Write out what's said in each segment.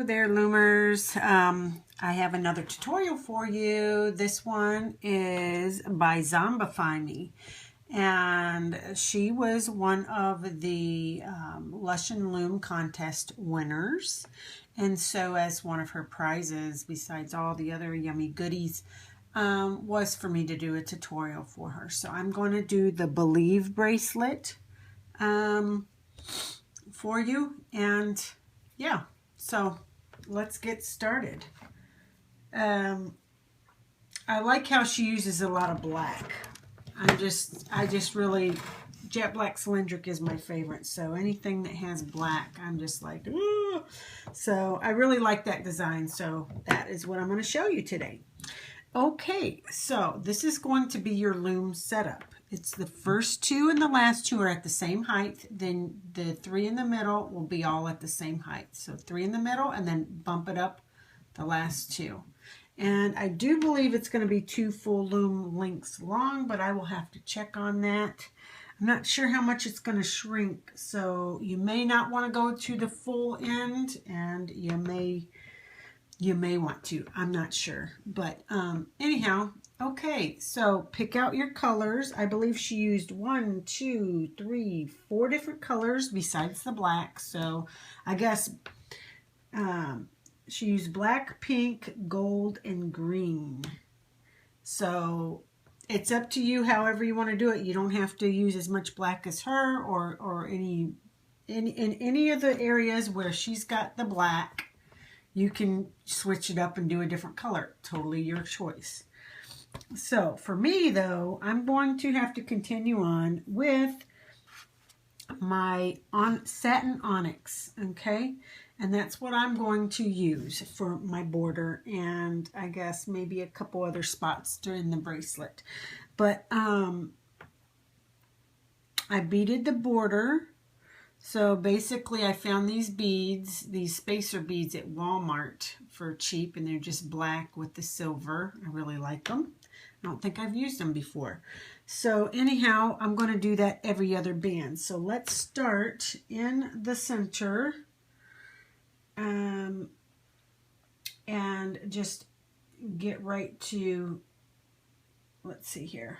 There, Loomers. I have another tutorial for you. This one is by Zombify Me, and she was one of the Lush and Loom contest winners, and so as one of her prizes, besides all the other yummy goodies, was for me to do a tutorial for her. So I'm going to do the Believe bracelet for you, and yeah, so let's get started. I like how she uses a lot of black. I just really, jet black cylindric is my favorite. So anything that has black, I'm just like, ooh. So I really like that design. So that is what I'm going to show you today. Okay, so this is going to be your loom setup. It's the first two and the last two are at the same height. Then the three in the middle will be all at the same height. So three in the middle and then bump it up the last two. And I do believe it's going to be 2 full loom lengths long, but I will have to check on that. I'm not sure how much it's going to shrink. So you may not want to go to the full end, and you may want to. I'm not sure. But anyhow, okay, so pick out your colors. I believe she used 1, 2, 3, 4 different colors besides the black. So I guess she used black, pink, gold, and green. So it's up to you however you want to do it. You don't have to use as much black as her, or in any of the areas where she's got the black. You can switch it up and do a different color. Totally your choice. So for me, though, I'm going to have to continue on with my satin onyx, okay? And that's what I'm going to use for my border, and I guess maybe a couple other spots during the bracelet. But I beaded the border. So basically I found these beads, these spacer beads at Walmart for cheap, and they're just black with the silver. I really like them. I don't think I've used them before. So anyhow, I'm going to do that every other band. So let's start in the center and just get right to, let's see here.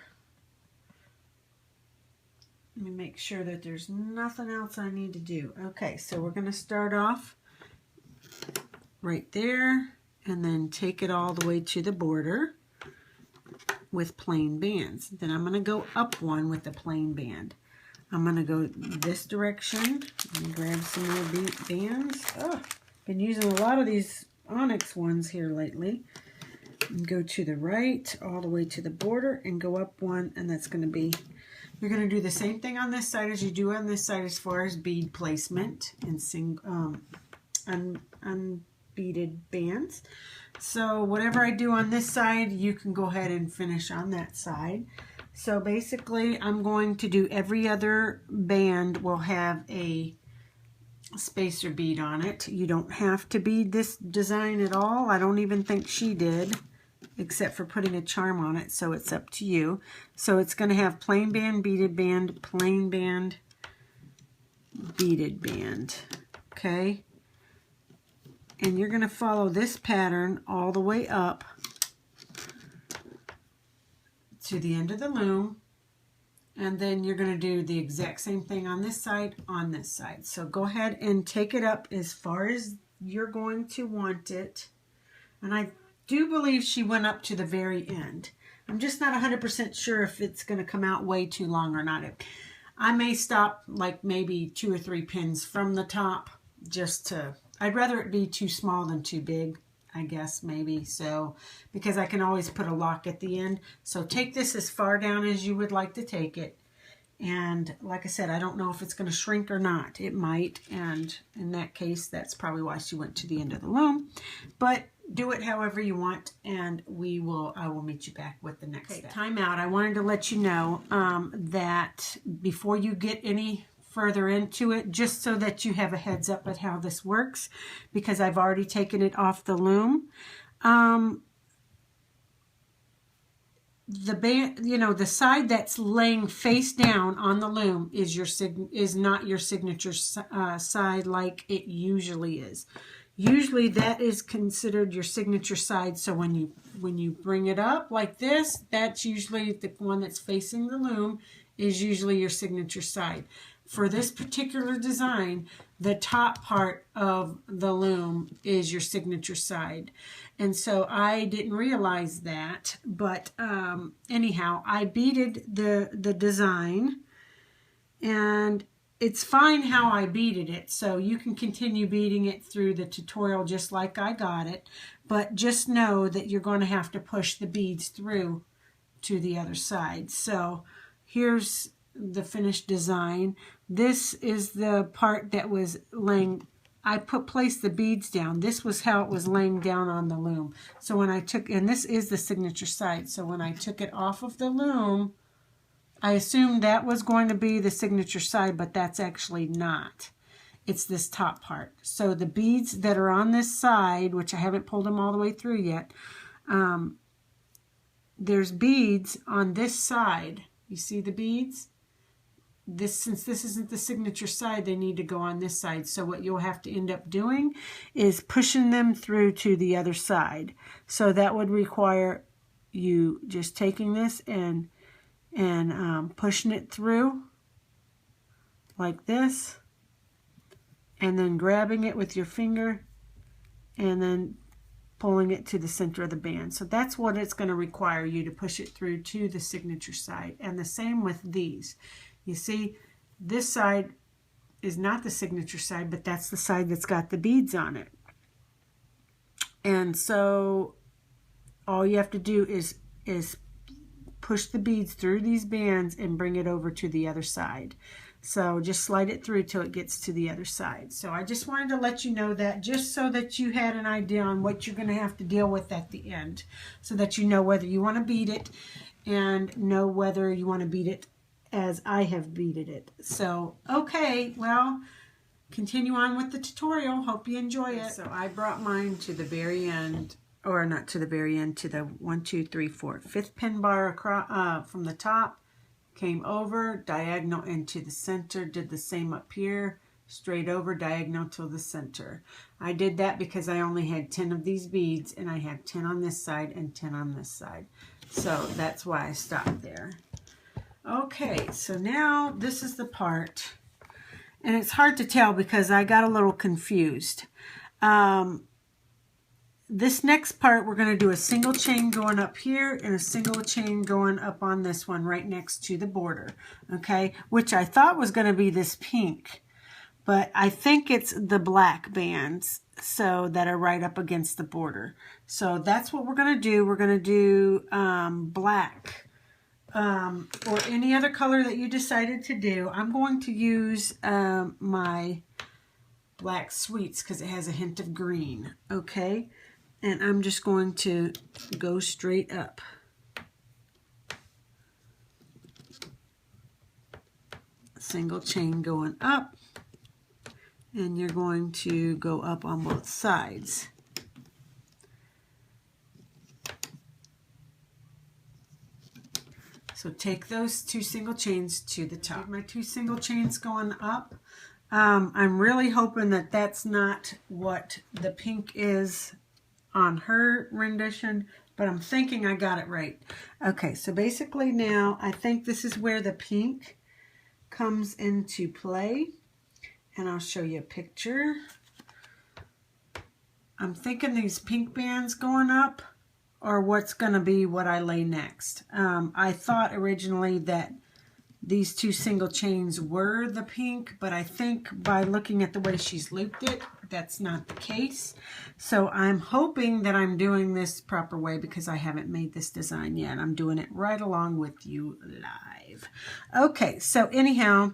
Let me make sure that there's nothing else I need to do. Okay, so we're going to start off right there and then take it all the way to the border with plain bands. Then I'm going to go up one with the plain band. I'm going to go this direction and grab some more bands. Oh, been using a lot of these onyx ones here lately. And go to the right all the way to the border and go up one, and that's going to be, you're going to do the same thing on this side as you do on this side as far as bead placement and unbeaded bands. So whatever I do on this side, you can go ahead and finish on that side. So basically, I'm going to do every other band will have a spacer bead on it. You don't have to bead this design at all. I don't even think she did, except for putting a charm on it, so it's up to you. So it's going to have plain band, beaded band, plain band, beaded band, okay? And you're going to follow this pattern all the way up to the end of the loom, and then you're going to do the exact same thing on this side, So go ahead and take it up as far as you're going to want it. And I do believe she went up to the very end. I'm just not 100% sure if it's going to come out way too long or not. I may stop like maybe 2 or 3 pins from the top, just to, I'd rather it be too small than too big, I guess, maybe. So, because I can always put a lock at the end. So take this as far down as you would like to take it. And like I said, I don't know if it's going to shrink or not. It might, and in that case, that's probably why she went to the end of the loom. But do it however you want, and I will meet you back with the next step. Time out. I wanted to let you know that before you get any further into it, just so that you have a heads up at how this works, because I've already taken it off the loom. The band, you know, the side that's laying face down on the loom is not your signature side like it usually is. Usually that is considered your signature side. So when you bring it up like this, that's usually the one that's facing the loom is usually your signature side. For this particular design, the top part of the loom is your signature side. And so I didn't realize that, but anyhow, I beaded the design, and it's fine how I beaded it. So you can continue beading it through the tutorial just like I got it, but just know that you're going to have to push the beads through to the other side. So here's the finished design. This is the part that was laying, I placed the beads down. This was how it was laying down on the loom. So when I took, and this is the signature side, so when I took it off of the loom, I assumed that was going to be the signature side, but that's actually not. It's this top part. So the beads that are on this side, which I haven't pulled them all the way through yet, there's beads on this side. You see the beads? Since this isn't the signature side, they need to go on this side. So what you'll have to end up doing is pushing them through to the other side. So that would require you just taking this and pushing it through like this, and then grabbing it with your finger and then pulling it to the center of the band. So that's what it's going to require you to push it through to the signature side. And the same with these. You see, this side is not the signature side, but that's the side that's got the beads on it. And so all you have to do is push the beads through these bands and bring it over to the other side. So just slide it through till it gets to the other side. So I just wanted to let you know that, just so that you had an idea on what you're going to have to deal with at the end, so that you know whether you want to bead it and know whether you want to bead it as I have beaded it. So, okay, well, continue on with the tutorial. Hope you enjoy it. So I brought mine to the very end, or not to the very end, to the 1, 2, 3, 4, 5th pin bar across, from the top, came over, diagonal into the center, did the same up here, straight over, diagonal to the center. I did that because I only had 10 of these beads, and I have 10 on this side and 10 on this side. So that's why I stopped there. Okay, so now this is the part, and it's hard to tell because I got a little confused. This next part, we're going to do a single chain going up here and a single chain going up on this one right next to the border, okay, which I thought was going to be this pink, but I think it's the black bands so that are right up against the border. So that's what we're going to do. We're going to do black. Or any other color that you decided to do. I'm going to use my Black Sweets because it has a hint of green, okay? And I'm just going to go straight up. Single chain going up, and you're going to go up on both sides. So take those 2 single chains to the top. My 2 single chains going up. I'm really hoping that that's not what the pink is on her rendition, but I'm thinking I got it right. Okay, so basically now I think this is where the pink comes into play, and I'll show you a picture. I'm thinking these pink bands going up or what's going to be what I lay next. I thought originally that these 2 single chains were the pink, but I think by looking at the way she's looped it, that's not the case. So I'm hoping that I'm doing this proper way because I haven't made this design yet. I'm doing it right along with you live. Okay, so anyhow,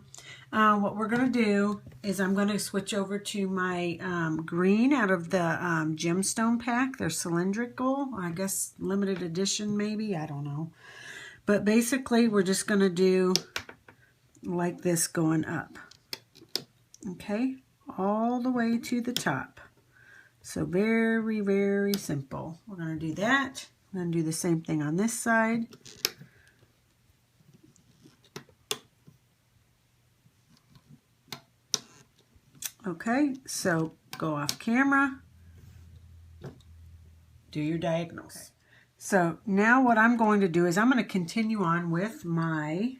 what we're going to do is I'm going to switch over to my green out of the gemstone pack. They're cylindrical, I guess limited edition maybe, I don't know. But basically we're just going to do like this going up. Okay, all the way to the top. So very, very simple. We're going to do that. I'm going to do the same thing on this side. Okay, so go off camera, do your diagonals. Okay. So now what I'm going to do is I'm going to continue on with my,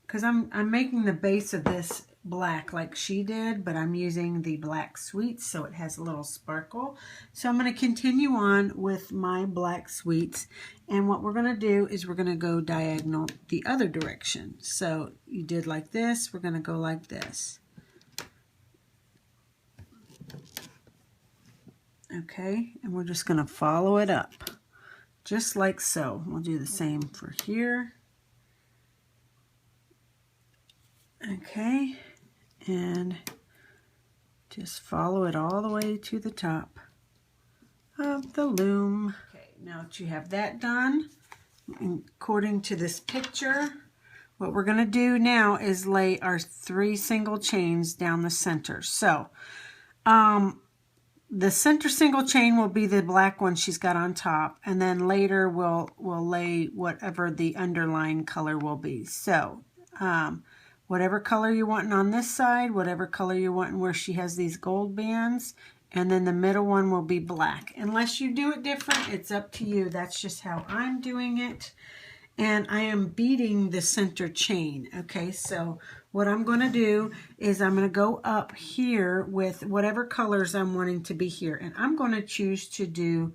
because I'm making the base of this black like she did, but I'm using the black sweets so it has a little sparkle. So I'm going to continue on with my black sweets, and what we're going to do is we're going to go diagonal the other direction. So you did like this, we're going to go like this. Okay, and we're just going to follow it up just like so. We'll do the same for here. Okay, and just follow it all the way to the top of the loom. Okay, now that you have that done, according to this picture, what we're going to do now is lay our 3 single chains down the center. So, the center single chain will be the black one she's got on top, and then later we'll lay whatever the underlying color will be. So, whatever color you want on this side, whatever color you want where she has these gold bands, and then the middle one will be black. Unless you do it different, it's up to you. That's just how I'm doing it. And I am beading the center chain. Okay, so what I'm going to do is I'm going to go up here with whatever colors I'm wanting to be here. And I'm going to choose to do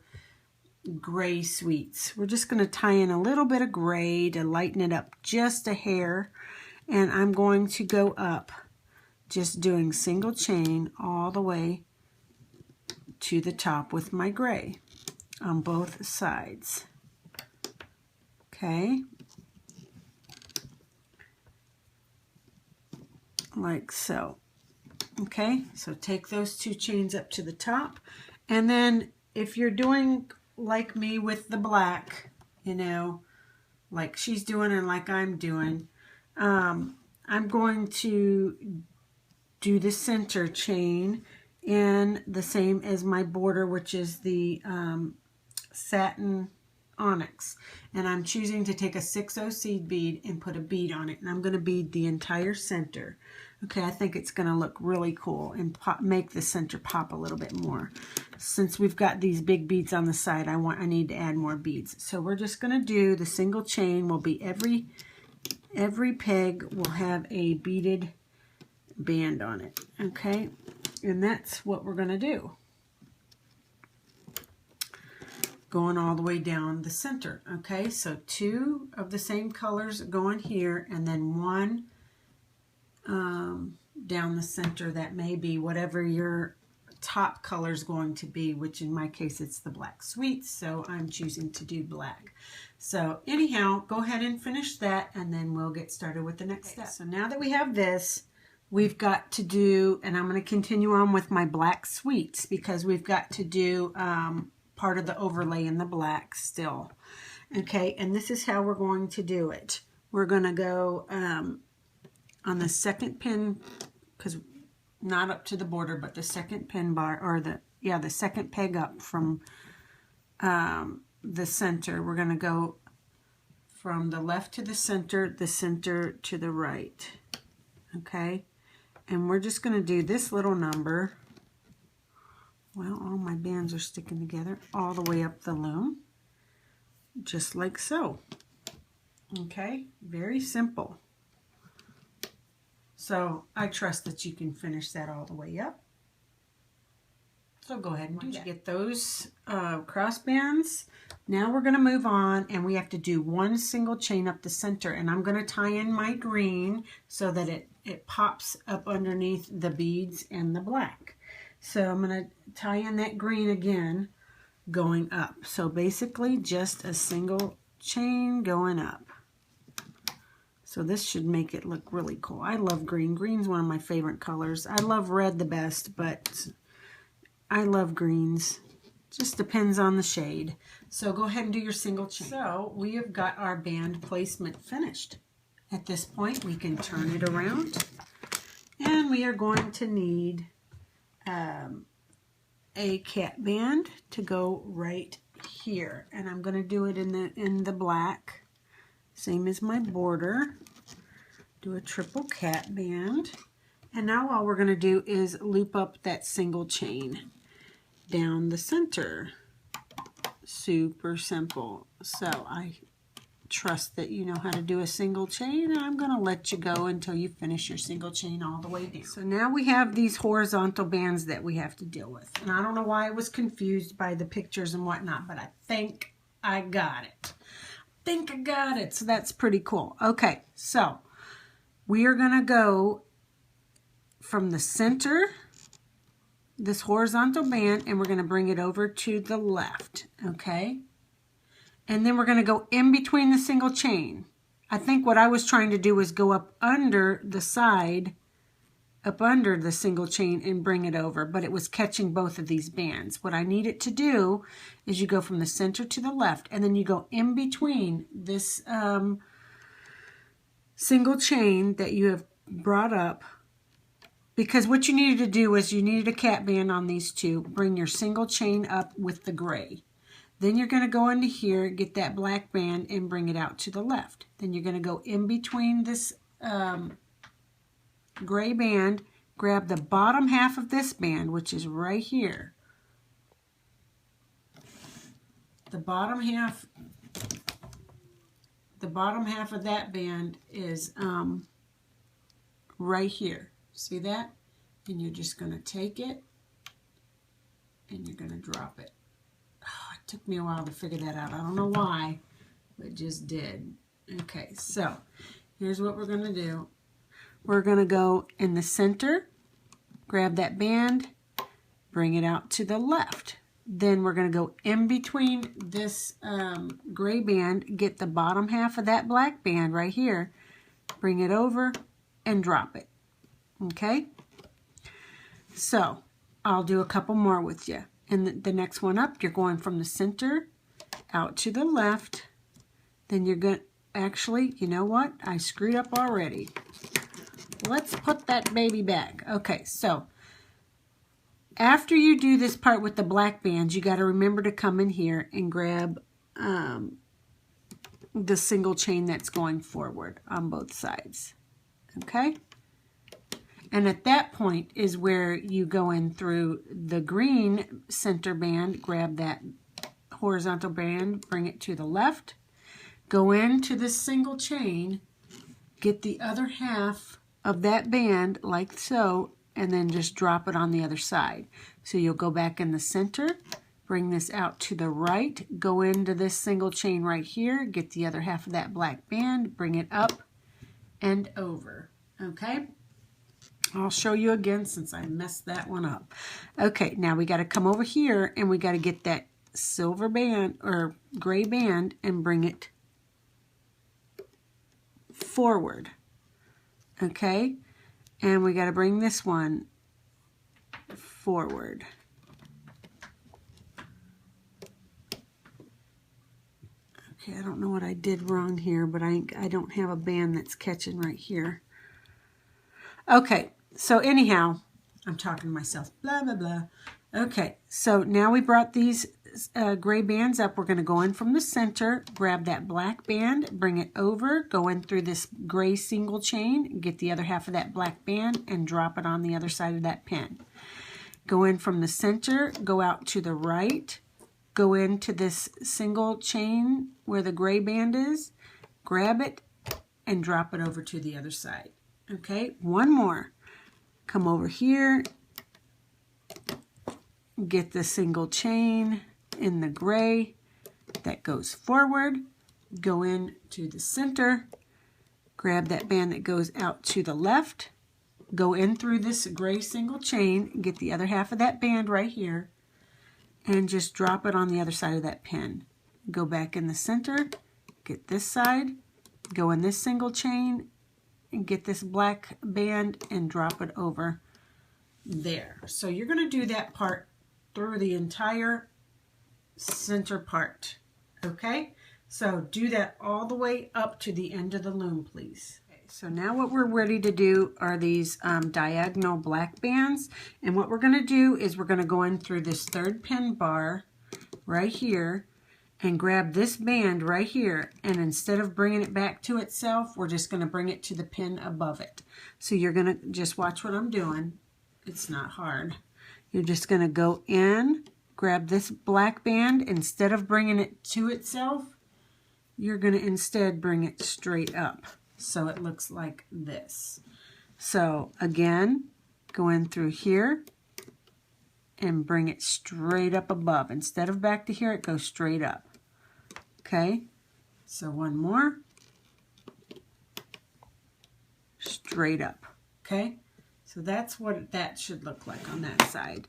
gray sweets. We're just going to tie in a little bit of gray to lighten it up just a hair. And I'm going to go up just doing single chain all the way to the top with my gray on both sides. Okay, like so. Okay, so take those 2 chains up to the top, and then if you're doing like me with the black, you know, like she's doing and like I'm doing, I'm going to do the center chain in the same as my border, which is the satin onyx, and I'm choosing to take a 6/0 seed bead and put a bead on it, and I'm going to bead the entire center. Okay, I think it's going to look really cool and make the center pop a little bit more. Since we've got these big beads on the side, I need to add more beads. So we're just going to do the single chain. Will be every peg will have a beaded band on it. Okay, and that's what we're going to do. Going all the way down the center. Okay, so 2 of the same colors going here, and then 1 down the center. That may be whatever your top color is going to be, which in my case it's the black sweets, so I'm choosing to do black. So anyhow, go ahead and finish that, and then we'll get started with the next step. So now that we have this, we've got to do, and I'm going to continue on with my black sweets because we've got to do part of the overlay in the black still. Okay, and this is how we're going to do it. We're going to go on the second pin, because not up to the border, but the second pin bar, or the second peg up from the center. We're going to go from the left to the center to the right. Okay, and we're just going to do this little number. Well, all my bands are sticking together all the way up the loom, just like so. Okay, very simple. So I trust that you can finish that all the way up. So go ahead and do that. Get those crossbands. Now we're going to move on, and we have to do 1 single chain up the center, and I'm going to tie in my green so that it pops up underneath the beads and the black. So I'm going to tie in that green again, going up. So basically just a single chain going up. So this should make it look really cool. I love green. Green's one of my favorite colors. I love red the best, but I love greens. Just depends on the shade. So go ahead and do your single chain. So we have got our band placement finished. At this point, we can turn it around, and we are going to need a cat band to go right here, and I'm going to do it in the black, same as my border. Do a triple cat band, and now all we're going to do is loop up that single chain down the center. super simple. So I trust that you know how to do a single chain, and I'm going to let you go until you finish your single chain all the way down. So now we have these horizontal bands that we have to deal with, and I don't know why I was confused by the pictures and whatnot, but I think I got it. So that's pretty cool. Okay, so we are going to go from the center, this horizontal band, and we're going to bring it over to the left, okay? And then we're going to go in between the single chain. I think what I was trying to do was go up under the side, up under the single chain and bring it over, but it was catching both of these bands. What I need it to do is you go from the center to the left, and then you go in between this single chain that you have brought up, because what you needed to do was you needed a cap band on these two. Bring your single chain up with the gray. Then you're going to go into here, get that black band, and bring it out to the left. Then you're going to go in between this gray band, grab the bottom half of this band, which is right here. The bottom half of that band is right here. See that? And you're just going to take it and you're going to drop it. Took me a while to figure that out. I don't know why, but it just did. Okay, so here's what we're going to do. We're going to go in the center, grab that band, bring it out to the left. Then we're going to go in between this gray band, get the bottom half of that black band right here, bring it over, and drop it. Okay? So I'll do a couple more with you. And the next one up, you're going from the center out to the left. Then you're going to, actually, you know what? I screwed up already. Let's put that baby back. Okay, so after you do this part with the black bands, you got to remember to come in here and grab the single chain that's going forward on both sides. Okay? And at that point is where you go in through the green center band, grab that horizontal band, bring it to the left, go into this single chain, get the other half of that band like so, and then just drop it on the other side. So you'll go back in the center, bring this out to the right, go into this single chain right here, get the other half of that black band, bring it up and over. Okay? I'll show you again since I messed that one up. Okay, now we got to come over here and we got to get that silver band or gray band and bring it forward. Okay, and we got to bring this one forward. Okay, I don't know what I did wrong here, but I don't have a band that's catching right here. Okay, so anyhow, I'm talking to myself, blah, blah, blah. Okay, so now we brought these gray bands up. We're going to go in from the center, grab that black band, bring it over, go in through this gray single chain, get the other half of that black band, and drop it on the other side of that pin. Go in from the center, go out to the right, go into this single chain where the gray band is, grab it, and drop it over to the other side. Okay, one more. Come over here, get the single chain in the gray that goes forward, go in to the center, grab that band that goes out to the left, go in through this gray single chain, get the other half of that band right here, and just drop it on the other side of that pin. Go back in the center, get this side, go in this single chain, and get this black band and drop it over there. So you're going to do that part through the entire center part. Okay? So do that all the way up to the end of the loom, please. Okay, so now what we're ready to do are these diagonal black bands. And what we're going to do is we're going to go in through this third pin bar right here and grab this band right here, and instead of bringing it back to itself, we're just going to bring it to the pin above it. So you're going to just watch what I'm doing. It's not hard. You're just going to go in grab this black band. Instead of bringing it to itself, you're going to instead bring it straight up. So it looks like this. So again, go in through here and bring it straight up above. Instead of back to here, it goes straight up. Okay, so one more. Straight up. Okay, so that's what that should look like on that side.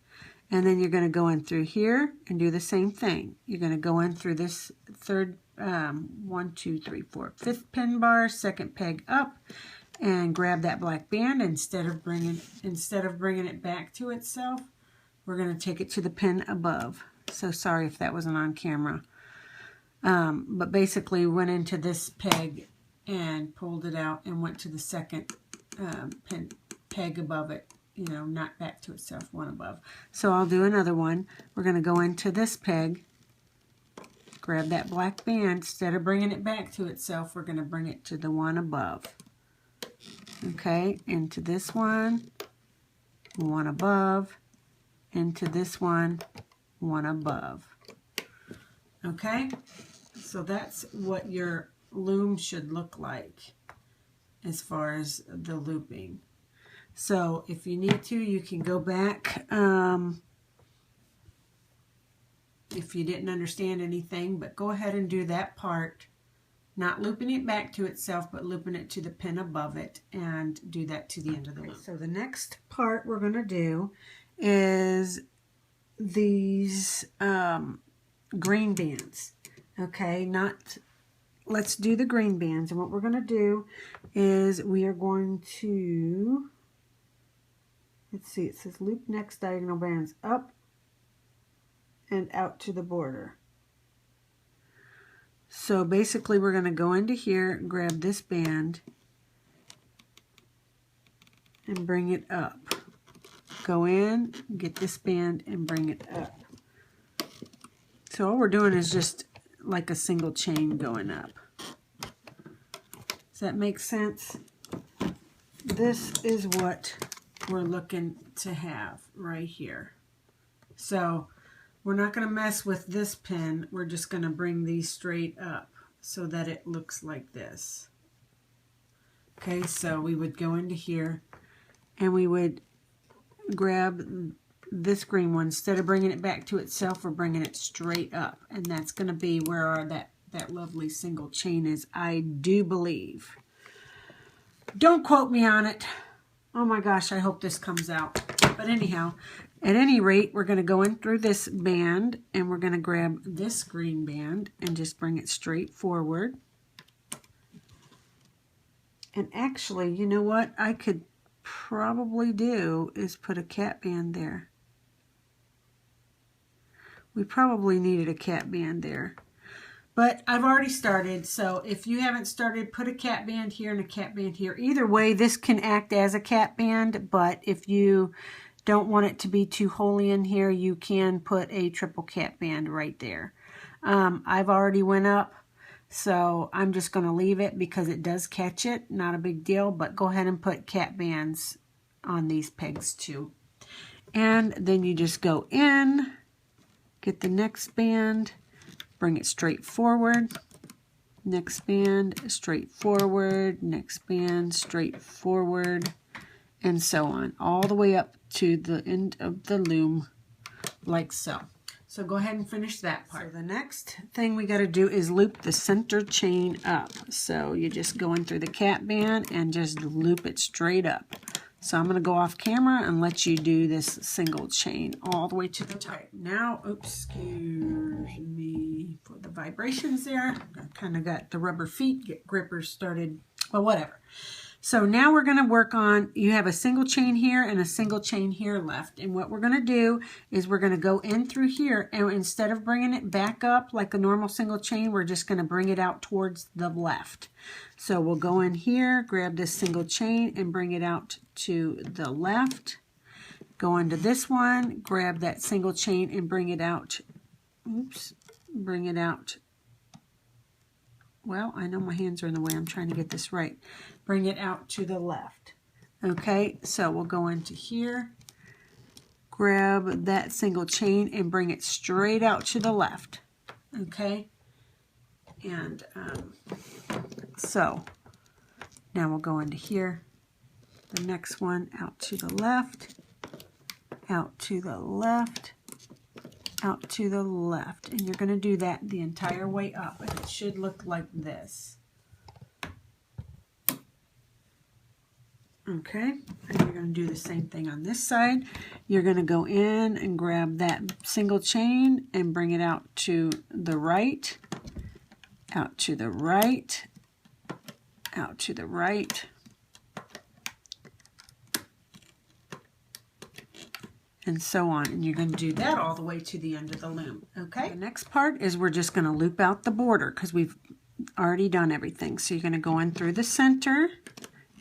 And then you're going to go in through here and do the same thing. You're going to go in through this third, 1, 2, 3, 4, fifth pin bar, second peg up, and grab that black band. Instead of bringing it back to itself, we're going to take it to the pin above. So sorry if that wasn't on camera. But basically went into this peg and pulled it out and went to the second peg above it, you know, not back to itself, one above. So I'll do another one. We're going to go into this peg, grab that black band. Instead of bringing it back to itself, we're going to bring it to the one above. Okay, into this one above, into this one above. Okay, so that's what your loom should look like as far as the looping. So if you need to, you can go back if you didn't understand anything, but go ahead and do that part, not looping it back to itself, but looping it to the pin above it, and do that to the end of the loop. So the next part we're going to do is these green bands. Okay, let's do the green bands. And what we're going to do is we are going to, let's see, it says loop next diagonal bands up and out to the border. So basically we're going to go into here, grab this band, and bring it up. Go in, get this band, and bring it up. So all we're doing is just like a single chain going up. Does that make sense? This is what we're looking to have right here. So we're not going to mess with this pin. We're just going to bring these straight up so that it looks like this. Okay, so we would go into here and we would grab this green one. Instead of bringing it back to itself, we're bringing it straight up. And that's going to be where that lovely single chain is, I do believe. Don't quote me on it. Oh my gosh, I hope this comes out. But anyhow, at any rate, we're going to go in through this band and we're going to grab this green band and just bring it straight forward. And actually, you know what I could probably do is put a cat band there. We probably needed a cat band there. But I've already started, so if you haven't started, put a cat band here and a cat band here. Either way, this can act as a cat band, but if you don't want it to be too holy in here, you can put a triple cat band right there. I've already went up, so I'm just going to leave it because it does catch it. Not a big deal, but go ahead and put cat bands on these pegs too. And then you just go in, get the next band, bring it straight forward, next band, straight forward, next band, straight forward, and so on, all the way up to the end of the loom, like so. So go ahead and finish that part. So the next thing we got to do is loop the center chain up. So you just go in through the cat band and just loop it straight up. So I'm going to go off camera and let you do this single chain all the way to the top. Now, oops, excuse me for the vibrations there. I kind of got the rubber feet, get grippers started, well, whatever. So now we're going to work on, you have a single chain here and a single chain here left. And what we're going to do is we're going to go in through here, and instead of bringing it back up like a normal single chain, we're just going to bring it out towards the left. So we'll go in here, grab this single chain and bring it out to the left. Go into this one, grab that single chain and bring it out. Oops, bring it out. Well, I know my hands are in the way. I'm trying to get this right. Bring it out to the left. Okay, so we'll go into here, grab that single chain and bring it straight out to the left. Okay, and so now we'll go into here. The next one out to the left, out to the left, out to the left, and you're going to do that the entire way up, and it should look like this. Okay, and you're going to do the same thing on this side. You're going to go in and grab that single chain and bring it out to the right, out to the right, out to the right, and so on. And you're going to do that all the way to the end of the loom. Okay, the next part is we're just going to loop out the border because we've already done everything. So you're going to go in through the center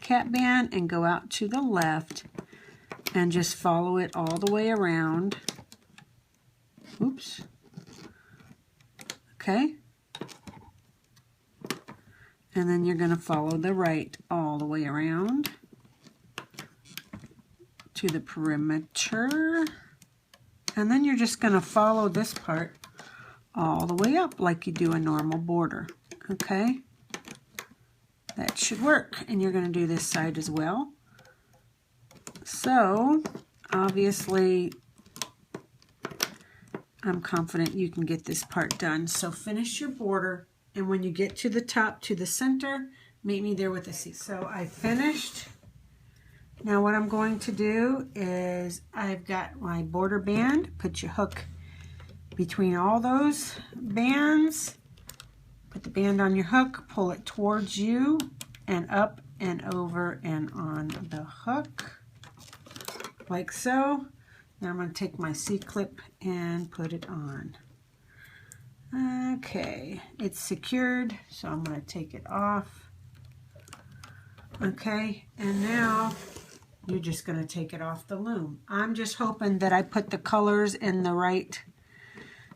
cap band and go out to the left and just follow it all the way around. Oops. Okay. And then you're going to follow the right all the way around to the perimeter. And then you're just going to follow this part all the way up like you do a normal border. Okay. That should work, and you're going to do this side as well. So, obviously, I'm confident you can get this part done. So finish your border, and when you get to the top, to the center, meet me there with the C. So I finished. Now what I'm going to do is I've got my border band. Put your hook between all those bands. Put the band on your hook, pull it towards you, and up and over and on the hook, like so. Now I'm going to take my C-clip and put it on. Okay, it's secured, so I'm going to take it off. Okay, and now you're just going to take it off the loom. I'm just hoping that I put the colors in the right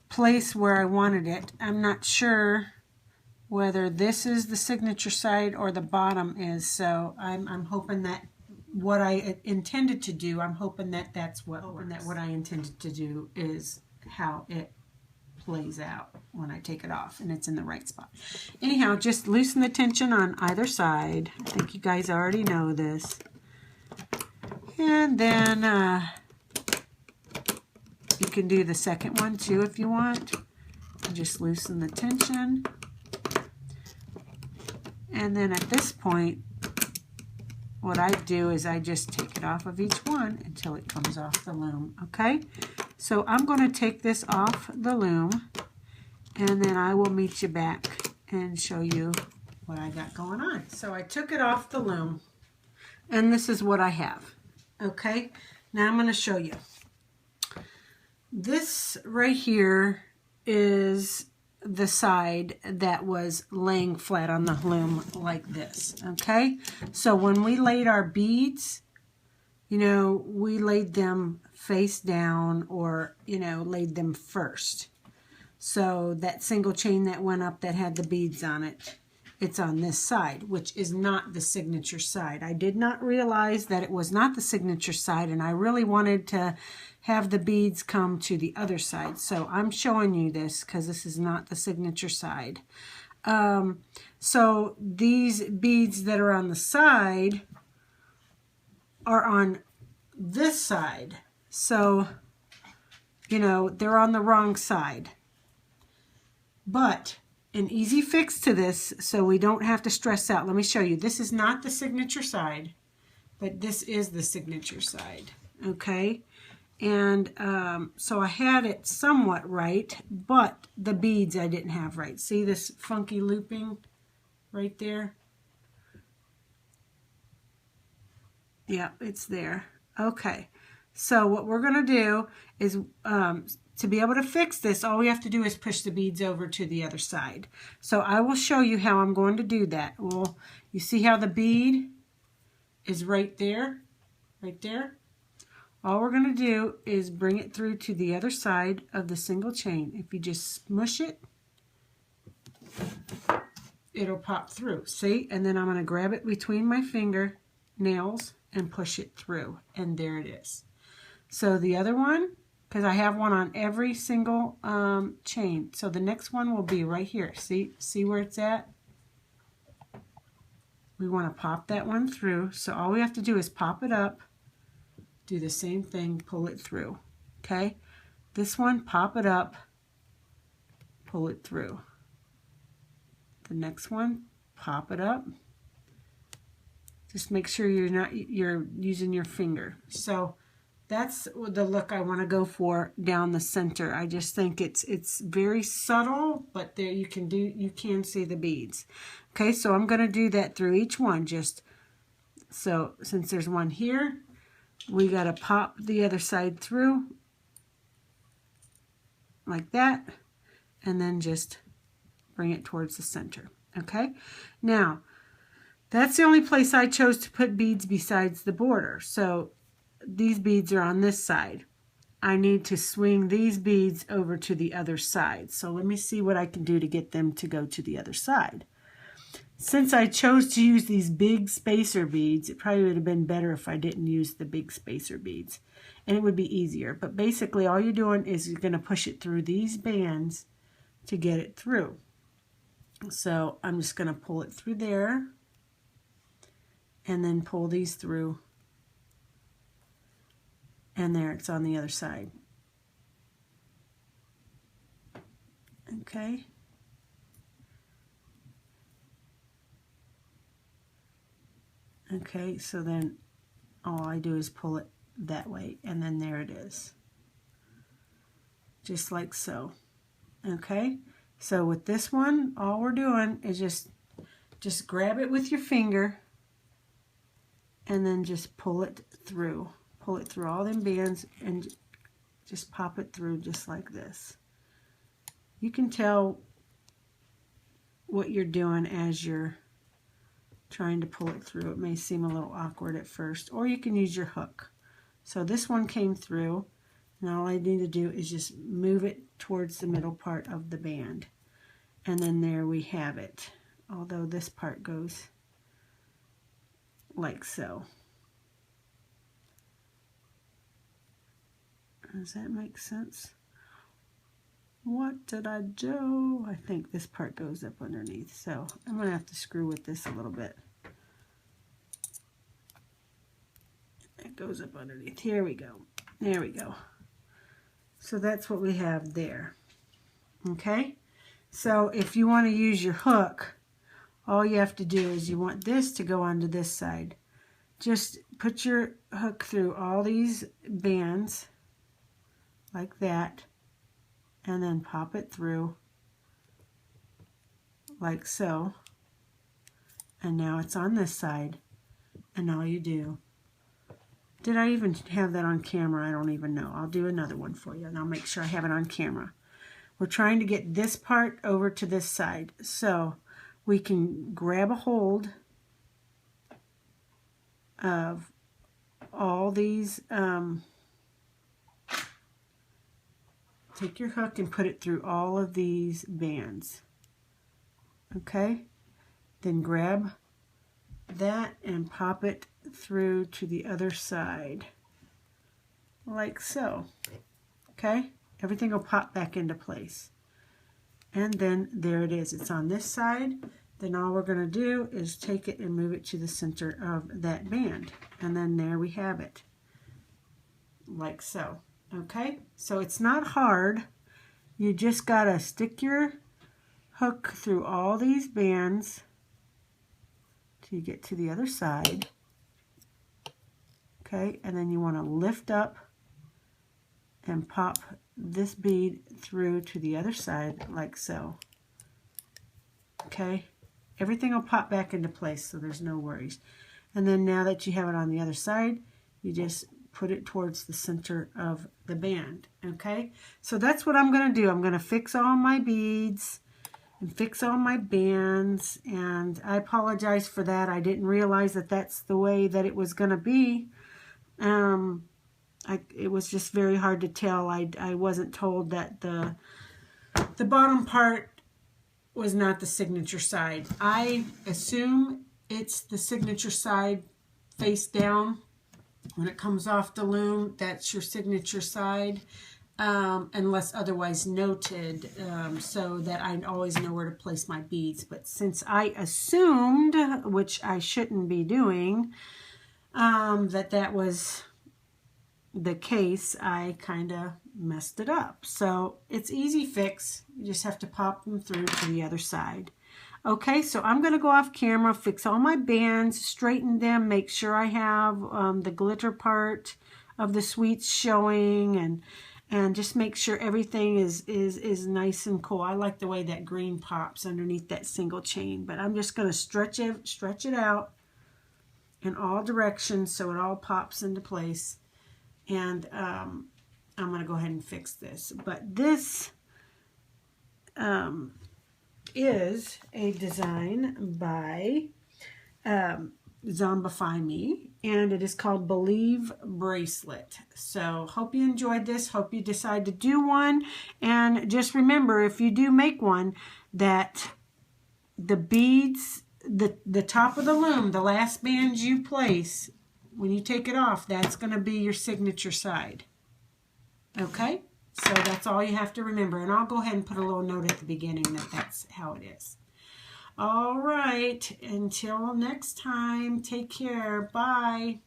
place where I wanted it. I'm not sure whether this is the signature side or the bottom is, so I'm hoping that what I intended to do, I'm hoping that that's what I intended to do is how it plays out when I take it off and it's in the right spot. Anyhow, just loosen the tension on either side. I think you guys already know this. And then you can do the second one too if you want. Just loosen the tension. And then at this point, what I do is I just take it off of each one until it comes off the loom, okay? So I'm going to take this off the loom, and then I will meet you back and show you what I got going on. So I took it off the loom, and this is what I have, okay? Now I'm going to show you. This right here is the side that was laying flat on the loom like this, okay? So when we laid our beads, you know, we laid them face down or, you know, laid them first. So that single chain that went up that had the beads on it, it's on this side, which is not the signature side. I did not realize that it was not the signature side, and I really wanted to have the beads come to the other side. So I'm showing you this because this is not the signature side. So these beads that are on the side are on this side. So, you know, they're on the wrong side. But an easy fix to this, so we don't have to stress out. Let me show you. This is not the signature side, but this is the signature side, okay? And so I had it somewhat right, but the beads I didn't have right. See this funky looping right there? Yeah, it's there. Okay, so what we're going to do is to be able to fix this, all we have to do is push the beads over to the other side. So I will show you how I'm going to do that. Well, you see how the bead is right there? Right there? All we're going to do is bring it through to the other side of the single chain. If you just smush it, it'll pop through. See? And then I'm going to grab it between my finger nails and push it through. And there it is. So the other one, because I have one on every single chain. So the next one will be right here. See where it's at? We want to pop that one through. So all we have to do is pop it up, do the same thing, pull it through. Okay? This one, pop it up, pull it through. The next one, pop it up. Just make sure you're using your finger. So that's the look I want to go for down the center. I just think it's very subtle, but there you can see the beads. Okay, so I'm going to do that through each one. Just so since there's one here, we got to pop the other side through like that, and then just bring it towards the center. Okay, now that's the only place I chose to put beads besides the border. So these beads are on this side. I need to swing these beads over to the other side. So let me see what I can do to get them to go to the other side. Since I chose to use these big spacer beads, it probably would have been better if I didn't use the big spacer beads. And it would be easier. But basically all you're doing is you're going to push it through these bands to get it through. So I'm just going to pull it through there. And then pull these through, and there it's on the other side. Okay. Okay, so then all I do is pull it that way, and then there it is. Just like so. Okay, so with this one, all we're doing is just grab it with your finger, and then just pull it through. Pull it through all them bands and just pop it through just like this. You can tell what you're doing as you're trying to pull it through. It may seem a little awkward at first, or you can use your hook. So this one came through, and all I need to do is just move it towards the middle part of the band. And then there we have it. Although this part goes like so. Does that make sense? What did I do? I think this part goes up underneath, so I'm going to have to screw with this a little bit. It goes up underneath. Here we go. There we go. So that's what we have there. Okay? So if you want to use your hook, all you have to do is you want this to go onto this side. Just put your hook through all these bands like that, and then pop it through like so. And now it's on this side, and all you do. Did I even have that on camera? I don't even know. I'll do another one for you, and I'll make sure I have it on camera. We're trying to get this part over to this side, so we can grab a hold of all these, take your hook and put it through all of these bands. Okay? Then grab that and pop it through to the other side. Like so. Okay? Everything will pop back into place. And then there it is. It's on this side. Then all we're going to do is take it and move it to the center of that band. And then there we have it. Like so. Okay? So it's not hard. You just got to stick your hook through all these bands till you get to the other side. Okay? And then you want to lift up and pop this bead through to the other side like so. Okay? Everything will pop back into place, so there's no worries. And then now that you have it on the other side, you just put it towards the center of the band. Okay? So that's what I'm going to do. I'm going to fix all my beads and fix all my bands, and I apologize for that. I didn't realize that that's the way that it was going to be. It was just very hard to tell. I wasn't told that the bottom part was not the signature side. I assume it's the signature side face down, When it comes off the loom, that's your signature side, unless otherwise noted, so that I always know where to place my beads. But since I assumed, which I shouldn't be doing, that was the case, I kind of messed it up. So it's easy fix. You just have to pop them through to the other side. Okay, so I'm going to go off camera, fix all my bands, straighten them, make sure I have the glitter part of the sweets showing, and just make sure everything is nice and cool. I like the way that green pops underneath that single chain, but I'm just going to stretch it out in all directions so it all pops into place. And I'm going to go ahead and fix this. But this is a design by Zombify Me, and it is called Believe Bracelet. So hope you enjoyed this. Hope you decide to do one. And just remember, if you do make one, that the beads, the top of the loom, the last bands you place, when you take it off, that's going to be your signature side. Okay? So that's all you have to remember. And I'll go ahead and put a little note at the beginning that that's how it is. All right. Until next time, take care. Bye.